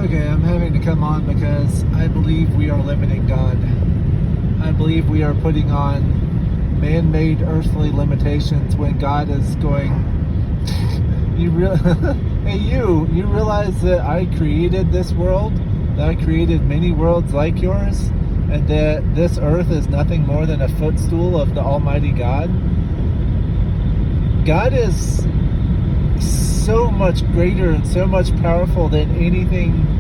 Okay, I'm having to come on because I believe we are limiting God. I believe we are putting on man-made earthly limitations when God is going, hey you realize that I created this world, that I created many worlds like yours, and that this earth is nothing more than a footstool of the Almighty God? God is so much greater and so much powerful than anything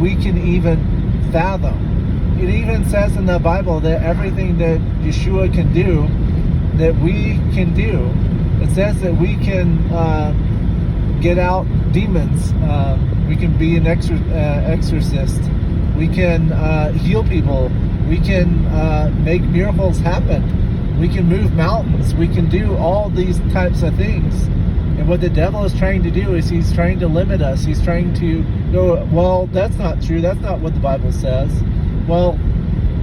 we can even fathom. It even says in the Bible that everything that Yeshua can do, that we can do. It says that we can get out demons. We can be an exorcist. We can heal people. We can make miracles happen. We can move mountains. We can do all these types of things. And what the devil is trying to do is he's trying to limit us. He's trying to go, well, that's not true. That's not what the Bible says. Well,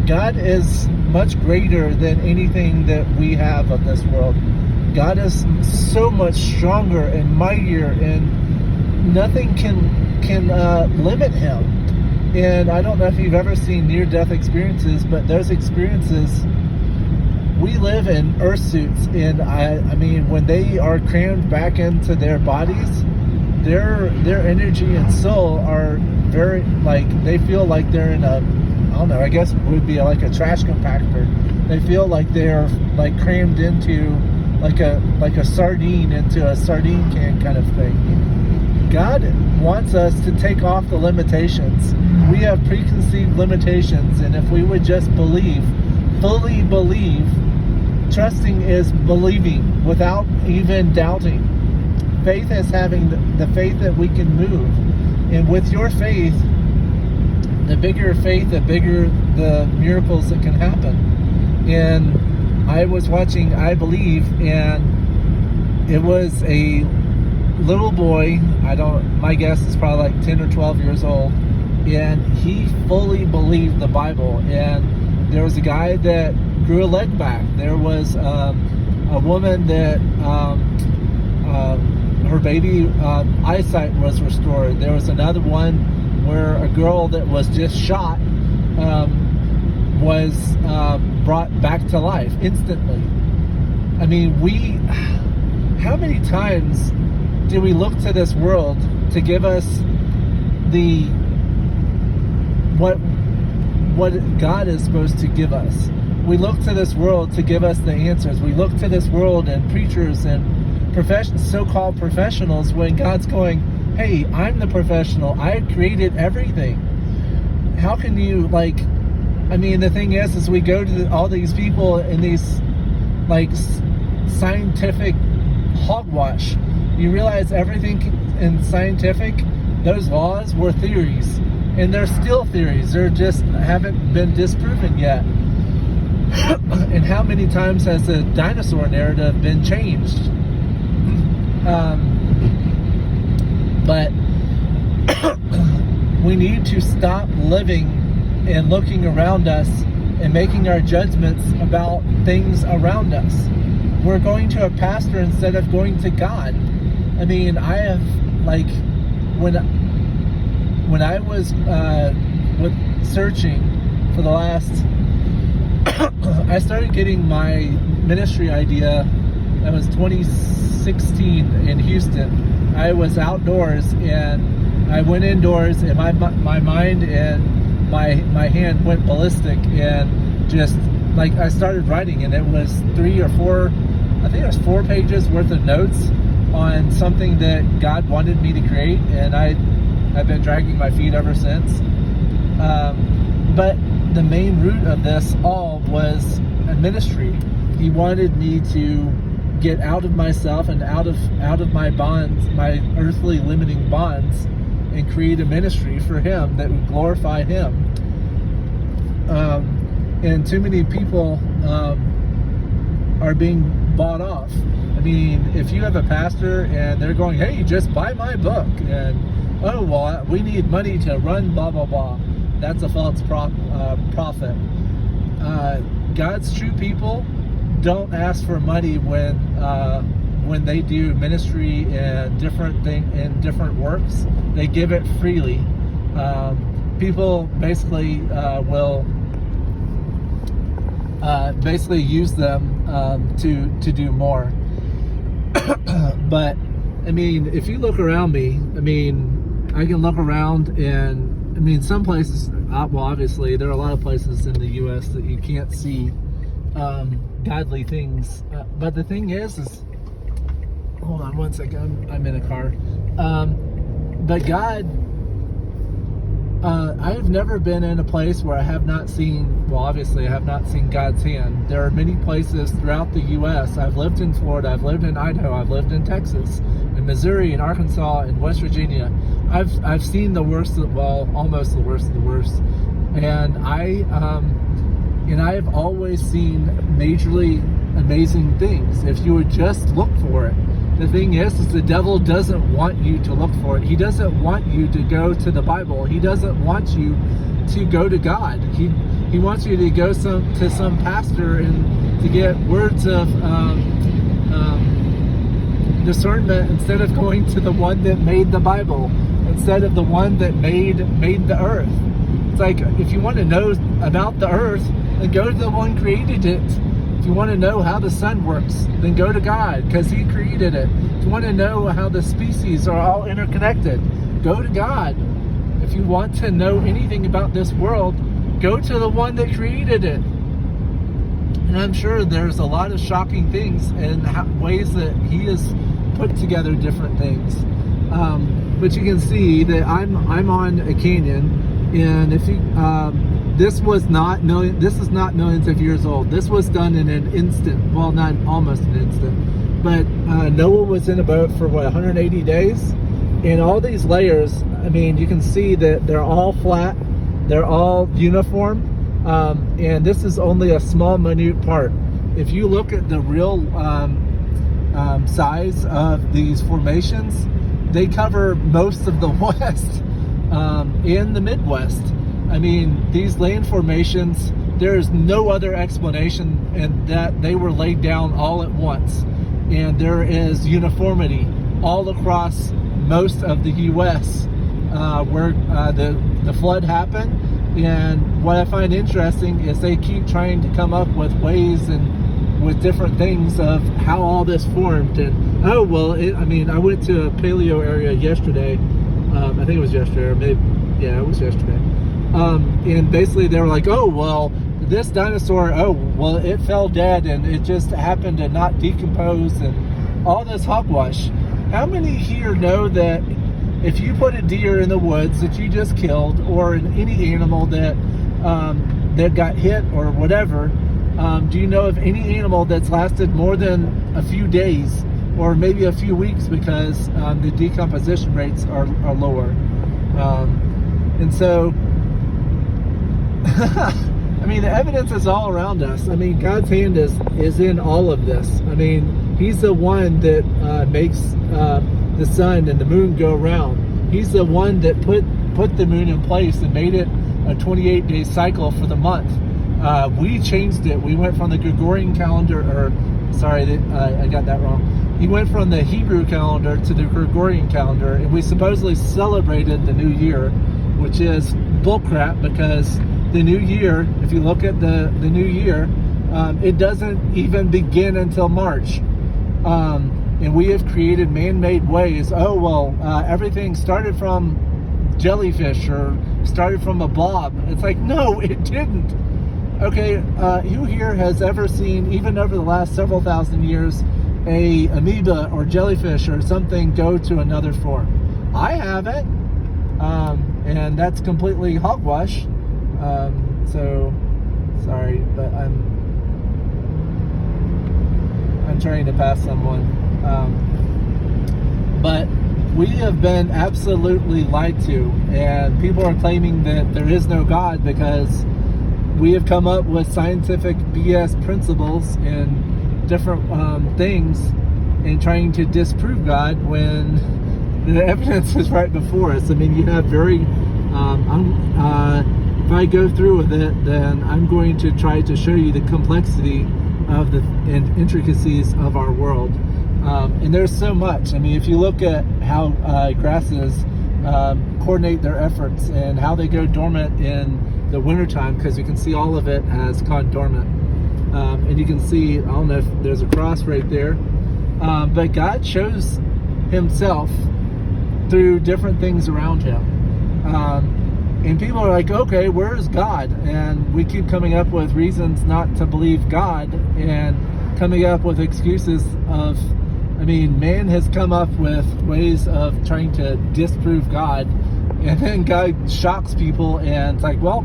God is much greater than anything that we have of this world. God is so much stronger and mightier, and nothing can limit him. And I don't know if you've ever seen near-death experiences, but those experiences, we live in earth suits, and I mean, when they are crammed back into their bodies, their energy and soul are very, like, they feel like they're in a, I don't know, I guess it would be like a trash compactor. They feel like they're like crammed into like a sardine into a sardine can kind of thing. God wants us to take off the limitations. We have preconceived limitations, and if we would just believe, fully believe. Trusting is believing without even doubting. Faith is having the faith that we can move. And with your faith, the bigger faith, the bigger the miracles that can happen. And I was watching I Believe, and it was a little boy, my guess is probably like 10 or 12 years old, and he fully believed the Bible. And there was a guy that grew a leg back. There was a woman that her baby eyesight was restored. There was another one where a girl that was just shot was brought back to life instantly. I mean, how many times do we look to this world to give us what God is supposed to give us? We look to this world to give us the answers. We look to this world and preachers and so-called professionals, when God's going, hey, I'm the professional. I created everything. How can you, I mean, the thing is we go to all these people in these, scientific hogwash. You realize everything in scientific, those laws were theories. And they're still theories. They're just haven't been disproven yet. And how many times has the dinosaur narrative been changed? But we need to stop living and looking around us and making our judgments about things around us. We're going to a pastor instead of going to God. I mean, I have, when I was searching for the last, I started getting my ministry idea. That was 2016 in Houston. I was outdoors and I went indoors, and my mind and my hand went ballistic, and just I started writing, and it was 3 or 4, I think it was 4 pages worth of notes on something that God wanted me to create, and I've been dragging my feet ever since. But the main root of this all was a ministry. He wanted me to get out of myself and out of my bonds, my earthly limiting bonds, and create a ministry for him that would glorify him. And too many people are being bought off. I mean, if you have a pastor and they're going, hey, just buy my book, and oh, well, we need money to run blah blah blah, that's a false prophet. God's true people don't ask for money when they do ministry and different works. They give it freely. People basically will basically use them to do more. But I mean, if you look around me, I mean, I can look around and I mean, some places, well, obviously there are a lot of places in the U.S. that you can't see godly things. But the thing is hold on one second, I'm in a car. But God, I have never been in a place where I have not seen, well, obviously I have not seen God's hand. There are many places throughout the U.S. I've lived in Florida, I've lived in Idaho, I've lived in Texas, in Missouri, in Arkansas, in West Virginia. I've seen the worst of, well, almost the worst of the worst. And I've always seen majorly amazing things if you would just look for it. The thing is the devil doesn't want you to look for it. He doesn't want you to go to the Bible. He doesn't want you to go to God. He wants you to go to some pastor and to get words of discernment instead of going to the one that made the Bible, instead of the one that made the earth. It's like, if you want to know about the earth, then go to the one who created it. If you want to know how the sun works, then go to God, because He created it. If you want to know how the species are all interconnected, go to God. If you want to know anything about this world, go to the one that created it. And I'm sure there's a lot of shocking things and ways that He has put together different things. But you can see that I'm on a canyon, and if you this is not millions of years old. This was done in an instant. Well, not almost an instant. But Noah was in a boat for 180 days, and all these layers, I mean, you can see that they're all flat, they're all uniform, and this is only a small, minute part. If you look at the real size of these formations, they cover most of the West and the Midwest. I mean, these land formations, there is no other explanation, and that they were laid down all at once. And there is uniformity all across most of the U.S. Where the flood happened. And what I find interesting is they keep trying to come up with ways and with different things of how all this formed. And I went to a paleo area yesterday. I think it was yesterday, or maybe, yeah, it was yesterday. And basically they were like, oh, well, this dinosaur, oh, well, it fell dead and it just happened to not decompose and all this hogwash. How many here know that if you put a deer in the woods that you just killed, or any animal that got hit or whatever, do you know of any animal that's lasted more than a few days or maybe a few weeks because the decomposition rates are lower? And so I mean, the evidence is all around us. I mean, God's hand is in all of this. I mean, He's the one that makes the sun and the moon go around. He's the one that put the moon in place and made it a 28-day cycle for the month. We changed it. We went from the Gregorian calendar, I got that wrong. He went from the Hebrew calendar to the Gregorian calendar, and we supposedly celebrated the new year, which is bullcrap, because the new year, if you look at the new year, it doesn't even begin until March. And we have created man-made ways. Oh, well, everything started from jellyfish or started from a blob. It's like, no, it didn't. Okay, who here has ever seen, even over the last several thousand years, a amoeba or jellyfish or something go to another form? I haven't. And that's completely hogwash. So sorry, but I'm trying to pass someone. But we have been absolutely lied to, and people are claiming that there is no God because we have come up with scientific BS principles and different things and trying to disprove God when the evidence is right before us. I mean, you have very if I go through with it, then I'm going to try to show you the complexity of and intricacies of our world. And there's so much. I mean, if you look at how grasses coordinate their efforts and how they go dormant in the wintertime, because you can see all of it has gone dormant. And you can see, I don't know if there's a cross right there, but God shows himself through different things around him. And people are like, okay, where is God? And we keep coming up with reasons not to believe God and coming up with excuses of, man has come up with ways of trying to disprove God. And then God shocks people and it's like, well,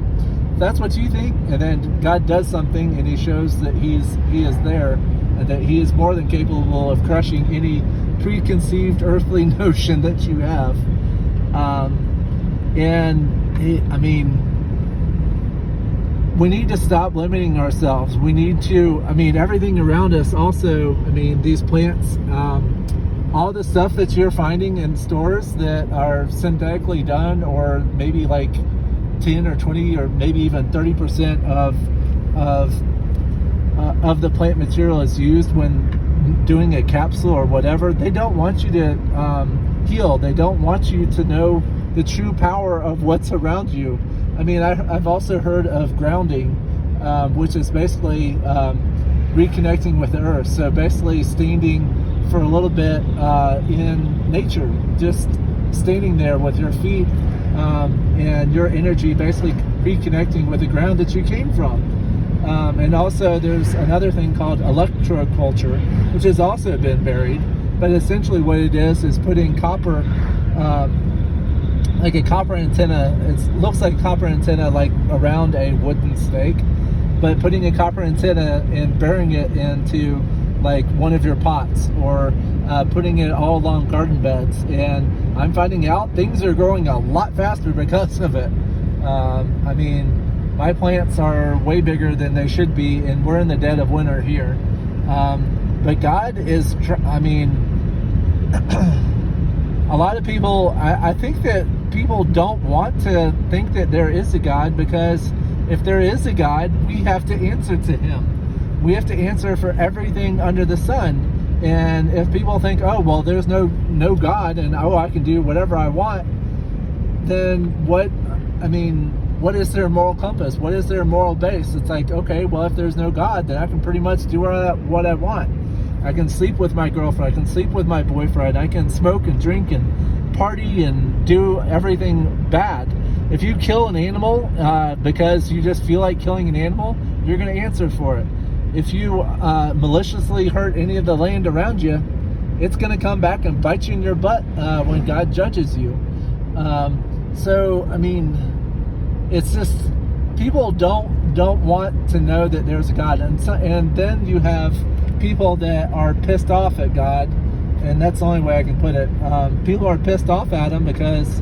that's what you think. And then God does something and he shows that he is there and that he is more than capable of crushing any preconceived earthly notion that you have. We need to stop limiting ourselves. We need to, everything around us also, these plants, all the stuff that you're finding in stores that are synthetically done, or maybe like 10 or 20 or maybe even 30% of the plant material is used when doing a capsule or whatever. They don't want you to heal. They don't want you to know the true power of what's around you. I've also heard of grounding, which is basically reconnecting with the earth. So basically standing for a little bit in nature, just standing there with your feet and your energy basically reconnecting with the ground that you came from. And also there's another thing called electroculture, which has also been buried. But essentially what it is putting copper, like a copper antenna. It looks like a copper antenna like around a wooden stake, but putting a copper antenna and burying it into like one of your pots, or putting it all along garden beds. And I'm finding out things are growing a lot faster because of it. My plants are way bigger than they should be, and we're in the dead of winter here. But God is, a lot of people, I think that people don't want to think that there is a God, because if there is a God, we have to answer to him. We have to answer for everything under the sun. And if people think, oh, well, there's no God, and I can do whatever I want, then what is their moral compass? What is their moral base? It's like, okay, well, if there's no God, then I can pretty much do what I want. I can sleep with my girlfriend, I can sleep with my boyfriend, I can smoke and drink and party and do everything bad. If you kill an animal because you just feel like killing an animal, you're going to answer for it. If you maliciously hurt any of the land around you, it's going to come back and bite you in your butt when God judges you. It's just, people don't want to know that there's a God. And then you have people that are pissed off at God, and that's the only way I can put it. People are pissed off at him because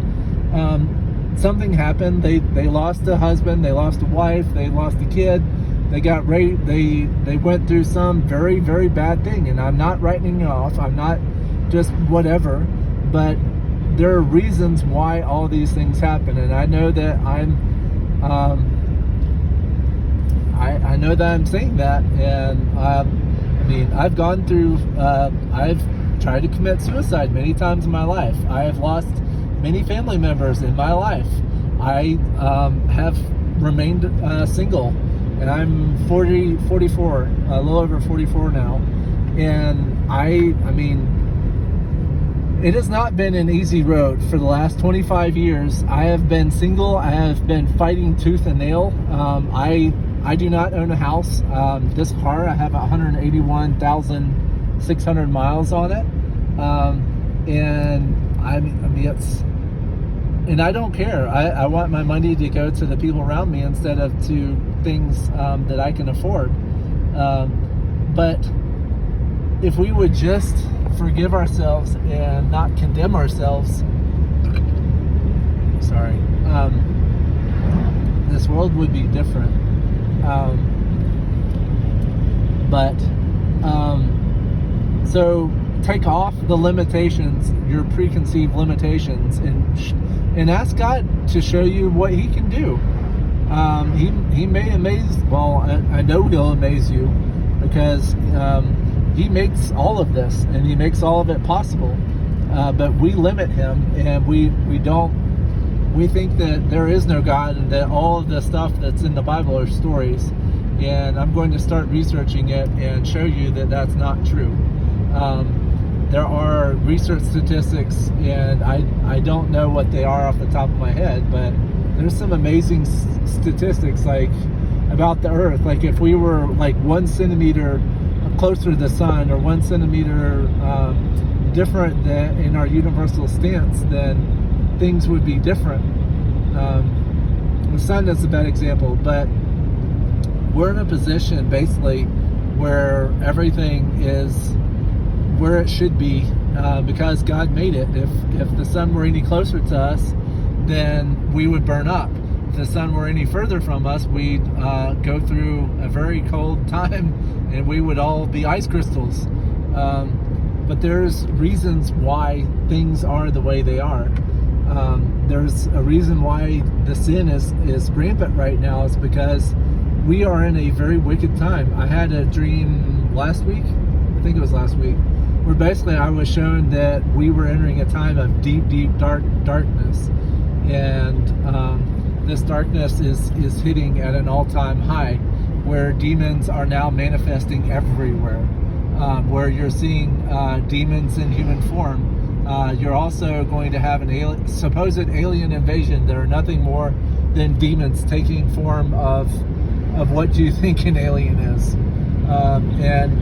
something happened. They lost a husband, they lost a wife, they lost a kid, they got raped, they went through some very, very bad thing. And I'm not writing it off, I'm not just whatever, but there are reasons why all these things happen. And I know that I know that I'm saying that, and I've gone through, I've tried to commit suicide many times in my life. I have lost many family members in my life. I have remained single, and I'm 44, a little over 44 now. And it has not been an easy road for the last 25 years. I have been single. I have been fighting tooth and nail. I do not own a house. This car, I have 181,600 miles on it. And and I don't care. I want my money to go to the people around me instead of to things that I can afford. But if we would just forgive ourselves and not condemn ourselves, this world would be different. So take off the limitations, your preconceived limitations, and ask God to show you what he can do. He may amaze, I know he'll amaze you, because he makes all of this, and he makes all of it possible. but we limit him, and we think that there is no God, and that all of the stuff that's in the Bible are stories. And I'm going to start researching it and show you that that's not true. There are research statistics, and I don't know what they are off the top of my head, but there's some amazing statistics, like about the Earth. Like if we were like 1 centimeter closer to the sun, or 1 centimeter different than in our universal stance, then things would be different. The sun is a bad example, but we're in a position basically where everything is where it should be, because God made it. If the sun were any closer to us, then we would burn up. If the sun were any further from us, we'd go through a very cold time, and we would all be ice crystals. But there's reasons why things are the way they are. There's a reason why the sin is rampant right now. It's because we are in a very wicked time. I had a dream last week, I think it was last week, where basically I was shown that we were entering a time of deep, darkness. And this darkness is hitting at an all-time high, where demons are now manifesting everywhere, where you're seeing demons in human form. You're also going to have an supposed alien invasion. There are nothing more than demons taking form of what you think an alien is. And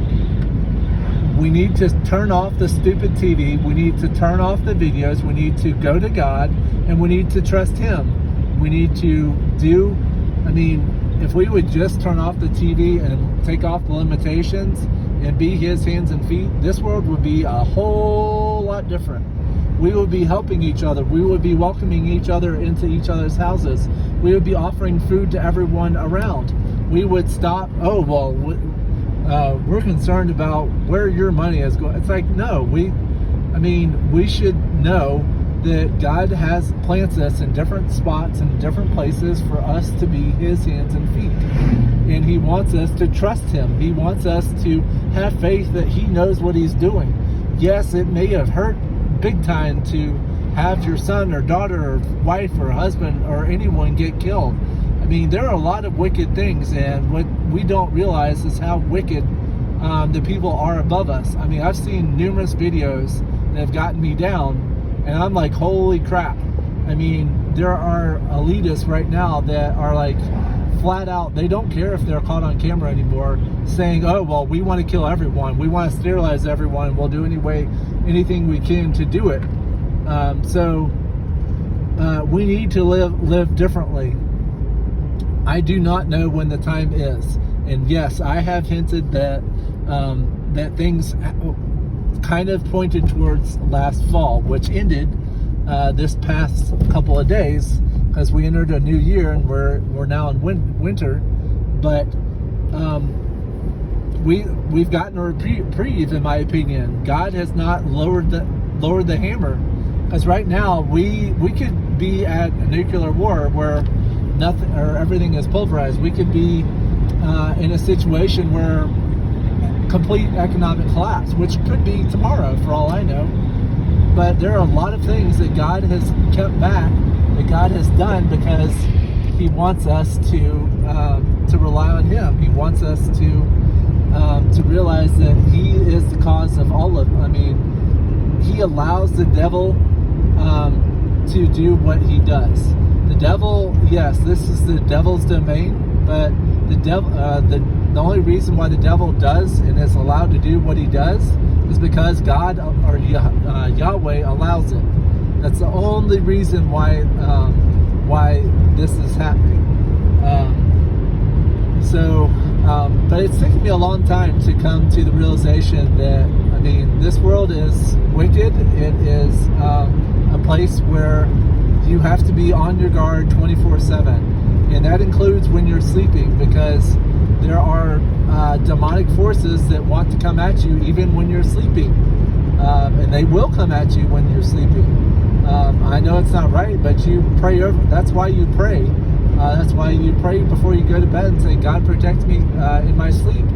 we need to turn off the stupid TV. We need to turn off the videos. We need to go to God, and we need to trust Him. We need to if we would just turn off the TV and take off the limitations and be His hands and feet, this world would be a whole lot different. We would be helping each other. We would be welcoming each other into each other's houses. We would be offering food to everyone around. We would stop, we're concerned about where your money is going. It's like, no, we should know that God has plants us in different spots and different places for us to be His hands and feet. And He wants us to trust Him. He wants us to have faith that He knows what He's doing. Yes, it may have hurt big time to have your son or daughter or wife or husband or anyone get killed. There are a lot of wicked things, and what we don't realize is how wicked the people are above us. I've seen numerous videos that have gotten me down, and I'm like, holy crap. There are elitists right now that are like flat out, they don't care if they're caught on camera anymore, saying, oh, well, we want to kill everyone. We want to sterilize everyone. We'll do anything we can to do it. We need to live differently. I do not know when the time is. And yes, I have hinted that that things kind of pointed towards last fall, which ended this past couple of days, because we entered a new year and we're now in winter. But we've gotten a reprieve, in my opinion. God has not lowered the hammer, because right now we could be at a nuclear war where nothing or everything is pulverized. We could be in a situation where complete economic collapse, which could be tomorrow for all I know. But there are a lot of things that God has kept back, that God has done, because He wants us to rely on Him. He wants us to realize that He is the cause of all of it. He allows the devil to do what he does. The devil, yes, this is the devil's domain, but the devil, the only reason why the devil does and is allowed to do what he does is because God or Yahweh allows it. That's the only reason why this is happening. But it's taken me a long time to come to the realization that this world is wicked. It is a place where you have to be on your guard 24/7, and that includes when you're sleeping, because there are demonic forces that want to come at you even when you're sleeping, and they will come at you when you're sleeping. I know it's not right, but you pray over. That's why you pray. That's why you pray before you go to bed and say, God, protect me in my sleep.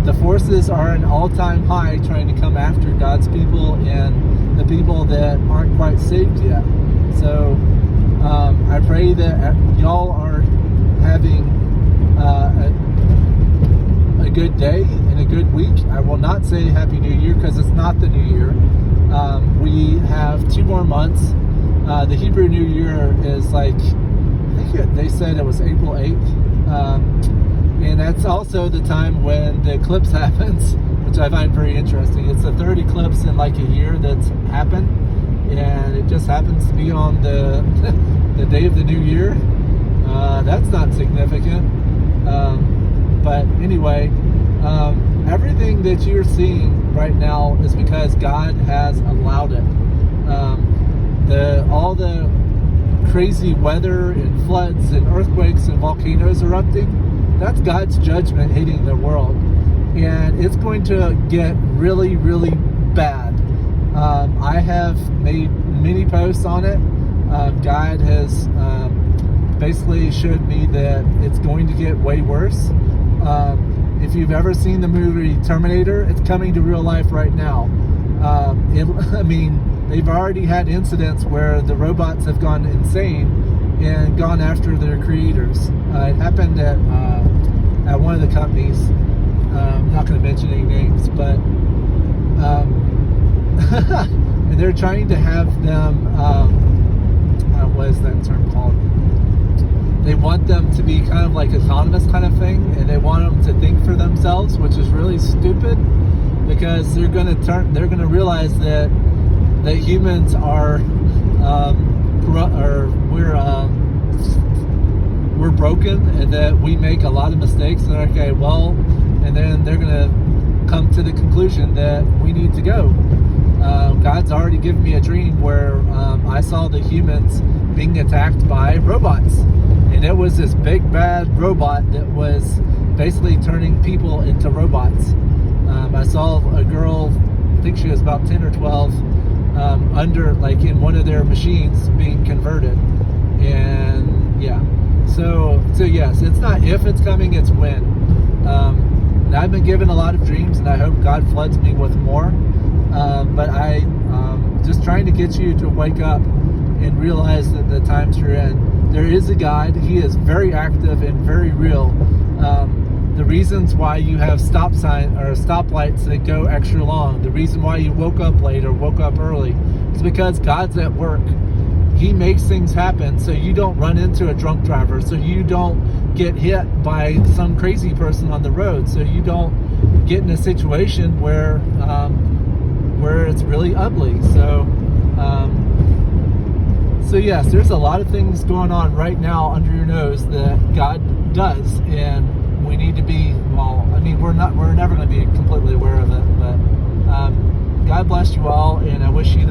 the forces are an all-time high trying to come after God's people and the people that aren't quite saved yet. So I pray that y'all are having a good day and a good week. I will not say Happy New Year because it's not the New Year. We have 2 more months. The Hebrew New Year is like, I think they said it was April 8th. And that's also the time when the eclipse happens, which I find very interesting. It's the third eclipse in like a year that's happened, and it just happens to be on the the day of the new year. That's not significant. But anyway, everything that you're seeing right now is because God has allowed it. All the crazy weather and floods and earthquakes and volcanoes erupting, that's God's judgment hitting the world. And it's going to get really, really bad. I have made many posts on it. God has basically showed me that it's going to get way worse. If you've ever seen the movie Terminator, it's coming to real life right now. They've already had incidents where the robots have gone insane and gone after their creators. It happened at one of the companies. I'm not going to mention any names, but and they're trying to have them. What is that term called? They want them to be kind of like autonomous kind of thing, and they want them to think for themselves, which is really stupid because they're going to realize that humans are we're broken and that we make a lot of mistakes. And okay, well, and then they're going to come to the conclusion that we need to go. God's already given me a dream where I saw the humans being attacked by robots, and it was this big bad robot that was basically turning people into robots. I saw a girl, I think she was about 10 or 12, in one of their machines being converted. And yeah, so yes, it's not if it's coming, it's when. And I've been given a lot of dreams, and I hope God floods me with more. But I'm just trying to get you to wake up and realize that the times you're in, there is a God. He is very active and very real. The reasons why you have stop sign or stoplights that go extra long, the reason why you woke up late or woke up early, is because God's at work. He makes things happen so you don't run into a drunk driver, so you don't get hit by some crazy person on the road, so you don't get in a situation where it's really ugly. So yes, there's a lot of things going on right now under your nose that God does, and we need to be, we're never going to be completely aware of it, but God bless you all, and I wish you the